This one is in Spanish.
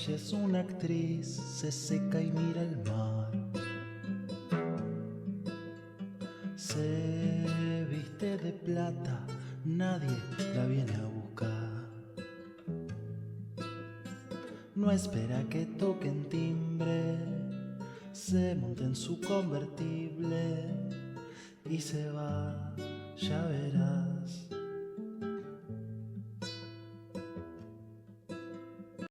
Ella es una actriz, se seca y mira el mar. Se viste de plata, nadie la viene a buscar. No espera que toquen timbre, se monta en su convertible y se va, ya verás.